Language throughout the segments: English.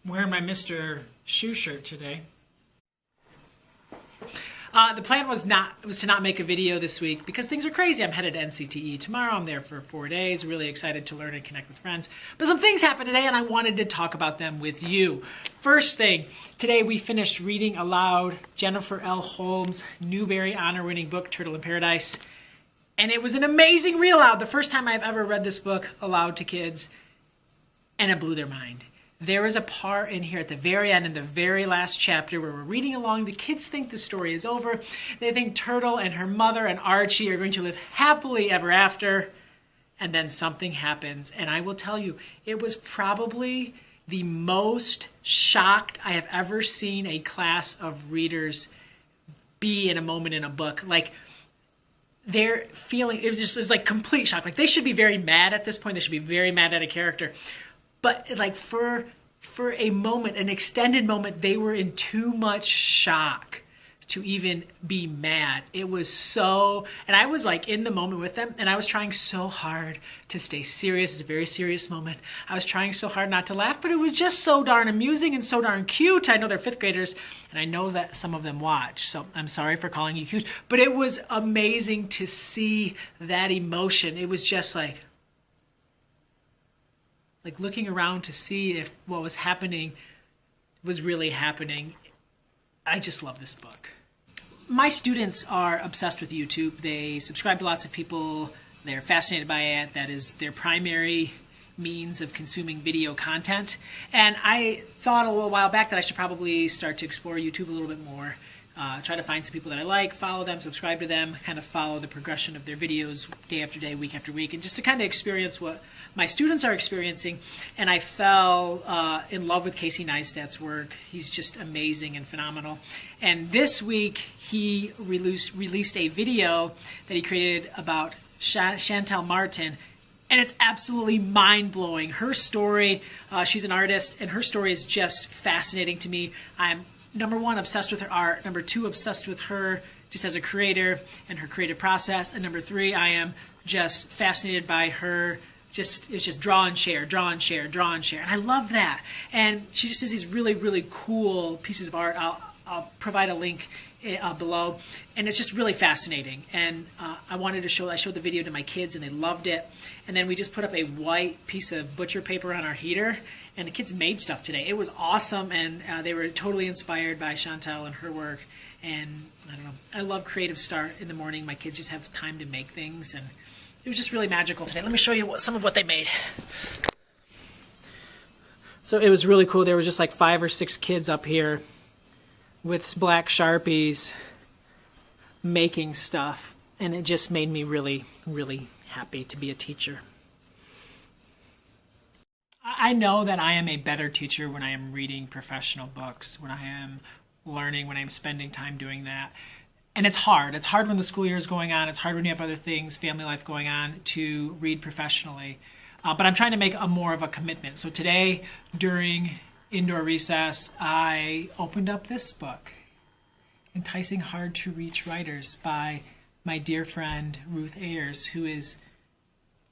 I'm wearing my Mr. Shoe shirt today. The plan was to not make a video this week because things are crazy. I'm headed to NCTE tomorrow. I'm there for 4 days. Really excited to learn and connect with friends. But some things happened today and I wanted to talk about them with you. First thing, today we finished reading aloud Jennifer L. Holmes' Newbery Honor-winning book, Turtle in Paradise. And it was an amazing read aloud. The first time I've ever read this book aloud to kids, and it blew their mind. There is a part in here at the very end, in the very last chapter, where we're reading along. The kids think the story is over. They think Turtle and her mother and Archie are going to live happily ever after. And then something happens. And I will tell you, it was probably the most shocked I have ever seen a class of readers be in a moment in a book. Like, they're feeling, it was like complete shock. Like, they should be very mad at this point. They should be very mad at a character. But like for a moment, an extended moment, they were in too much shock to even be mad. It was so, and I was like in the moment with them, and I was trying so hard to stay serious. It's a very serious moment. I was trying so hard not to laugh, but it was just so darn amusing and so darn cute. I know they're fifth graders, and I know that some of them watch, so I'm sorry for calling you cute, but it was amazing to see that emotion. It was just like looking around to see if what was happening was really happening. I just love this book. My students are obsessed with YouTube. They subscribe to lots of people. They're fascinated by it. That is their primary means of consuming video content. And I thought a little while back that I should probably start to explore YouTube a little bit more. Try to find some people that I like, follow them, subscribe to them, kind of follow the progression of their videos day after day, week after week, and just to kind of experience what my students are experiencing. And I fell in love with Casey Neistat's work. He's just amazing and phenomenal. And this week, he released a video that he created about Chantal Martin, and it's absolutely mind-blowing. Her story, she's an artist, and her story is just fascinating to me. I'm number one, obsessed with her art. Number two, obsessed with her just as a creator and her creative process. And number three, I am just fascinated by her. It's just draw and share, draw and share, draw and share. And I love that. And she just does these really, really cool pieces of art. I'll provide a link below. And it's just really fascinating. And I showed the video to my kids and they loved it. And then we just put up a white piece of butcher paper on our heater. And the kids made stuff today. It was awesome, and they were totally inspired by Chantal and her work. And I don't know, I love creative start in the morning. My kids just have time to make things, and it was just really magical today. Let me show you some of what they made. So it was really cool. There was just like 5 or 6 kids up here with black Sharpies making stuff, and it just made me really, really happy to be a teacher. I know that I am a better teacher when I am reading professional books, when I am learning, when I'm spending time doing that. And it's hard. It's hard when the school year is going on. It's hard when you have other things, family life going on, to read professionally. But I'm trying to make more of a commitment. So today, during indoor recess, I opened up this book, Enticing Hard-to-Reach Writers by my dear friend Ruth Ayers, who is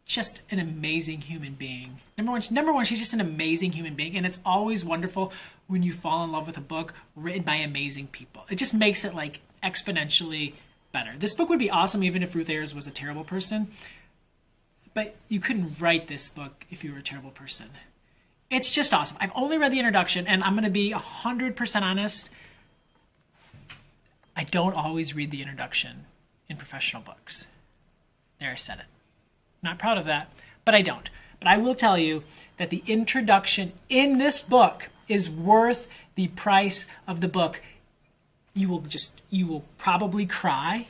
just an amazing human being. Number one, she's just an amazing human being, and it's always wonderful when you fall in love with a book written by amazing people. It just makes it like exponentially better. This book would be awesome even if Ruth Ayers was a terrible person, but you couldn't write this book if you were a terrible person. It's just awesome. I've only read the introduction, and I'm going to be 100% honest. I don't always read the introduction in professional books. There, I said it. Not proud of that, but I don't. But I will tell you that the introduction in this book is worth the price of the book. You will probably cry.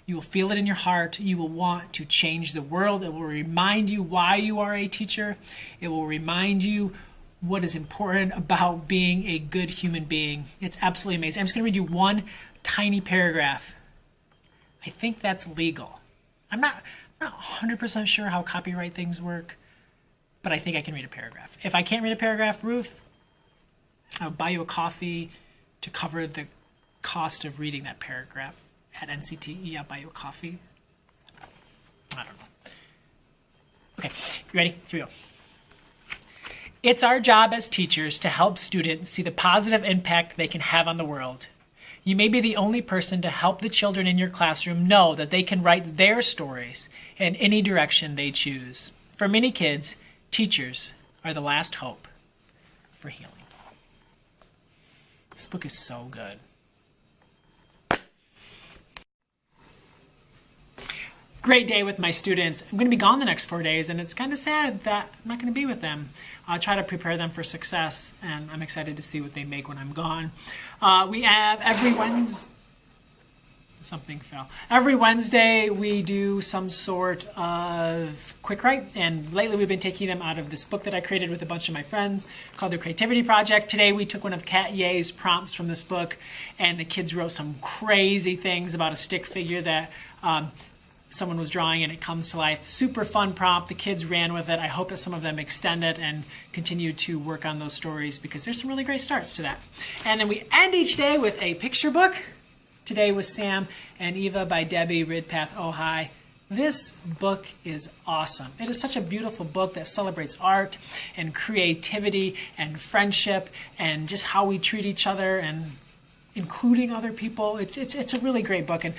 You will feel it in your heart. You will want to change the world. It will remind you why you are a teacher. It will remind you what is important about being a good human being. It's absolutely amazing. I'm just going to read you one tiny paragraph. I think that's legal. I'm not 100% sure how copyright things work, but I think I can read a paragraph. If I can't read a paragraph, Ruth, I'll buy you a coffee to cover the cost of reading that paragraph at NCTE. I'll buy you a coffee. I don't know. Okay, you ready? Here we go. It's our job as teachers to help students see the positive impact they can have on the world. You may be the only person to help the children in your classroom know that they can write their stories in any direction they choose. For many kids, teachers are the last hope for healing. This book is so good. Great day with my students. I'm going to be gone the next 4 days, and it's kind of sad that I'm not going to be with them. I'll try to prepare them for success, and I'm excited to see what they make when I'm gone. We have every Wednesday, Every Wednesday we do some sort of quick write, and lately we've been taking them out of this book that I created with a bunch of my friends called the Creativity Project. Today we took one of Kat Ye's prompts from this book, and the kids wrote some crazy things about a stick figure that someone was drawing, and it comes to life. Super fun prompt. The kids ran with it. I hope that some of them extend it and continue to work on those stories, because there's some really great starts to that. And then we end each day with a picture book. Today was Sam and Eva by Debbie Ridpath Ojai. This book is awesome. It is such a beautiful book that celebrates art and creativity and friendship and just how we treat each other and including other people. It's a really great book, and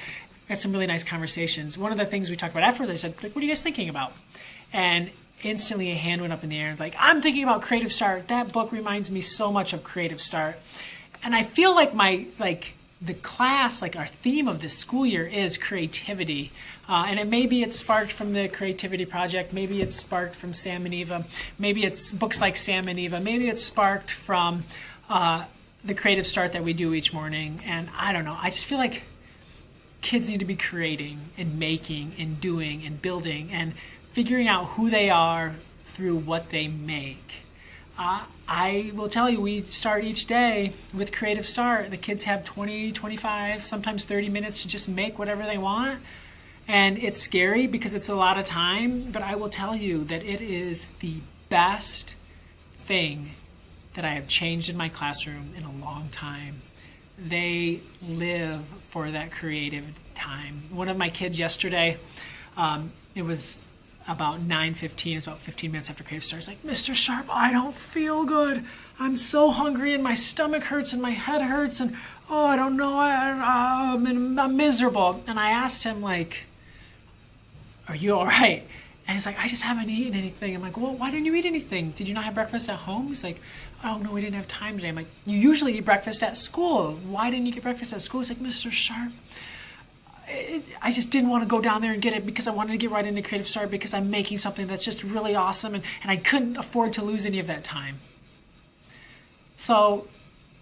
had some really nice conversations. One of the things we talked about afterwards, I said, like, what are you guys thinking about? And instantly a hand went up in the air, like, I'm thinking about Creative Start. That book reminds me so much of Creative Start. And I feel like the class, like our theme of this school year is creativity. And maybe it's sparked from the Creativity Project. Maybe it's sparked from Sam and Eva. Maybe it's books like Sam and Eva. Maybe it's sparked from the Creative Start that we do each morning. And I don't know. I just feel like kids need to be creating and making and doing and building and figuring out who they are through what they make. I will tell you, we start each day with Creative Start. The kids have 20, 25, sometimes 30 minutes to just make whatever they want. And it's scary because it's a lot of time, but I will tell you that it is the best thing that I have changed in my classroom in a long time. They live for that creative time. One of my kids yesterday, it was about 9:15, it's about 15 minutes after Creative Start. It's like, Mr. Sharp, I don't feel good. I'm so hungry and my stomach hurts and my head hurts and I don't know, I'm miserable. And I asked him, like, are you all right? And he's like, I just haven't eaten anything. I'm like, well, why didn't you eat anything? Did you not have breakfast at home? He's like, oh, no, we didn't have time today. I'm like, you usually eat breakfast at school. Why didn't you get breakfast at school? He's like, Mr. Sharp, I just didn't want to go down there and get it because I wanted to get right into Creative Start because I'm making something that's just really awesome, and I couldn't afford to lose any of that time. So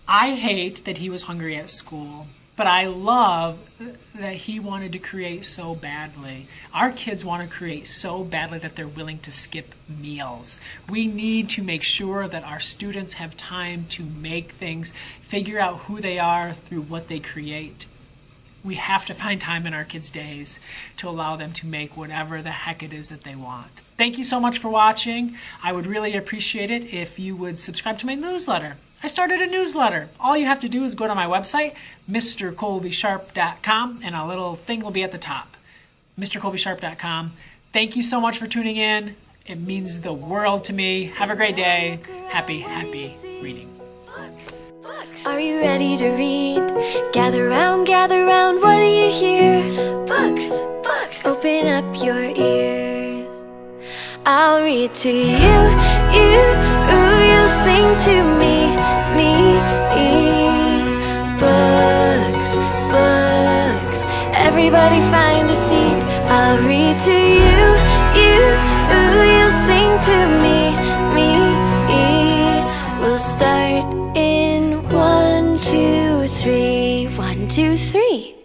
I hate that he was hungry at school, but I love that he wanted to create so badly. Our kids want to create so badly that they're willing to skip meals. We need to make sure that our students have time to make things, figure out who they are through what they create. We have to find time in our kids' days to allow them to make whatever the heck it is that they want. Thank you so much for watching. I would really appreciate it if you would subscribe to my newsletter. I started a newsletter. All you have to do is go to my website, mrcolbysharp.com, and a little thing will be at the top, mrcolbysharp.com. Thank you so much for tuning in. It means the world to me. Have a great day. Happy reading. Are you ready to read? Gather round, what do you hear? Books, books. Open up your ears. I'll read to you, you'll sing to me. Books, books. Everybody find a seat. I'll read to you, you'll sing to me. We'll start in 1, 2, 3. 1, 2, 3.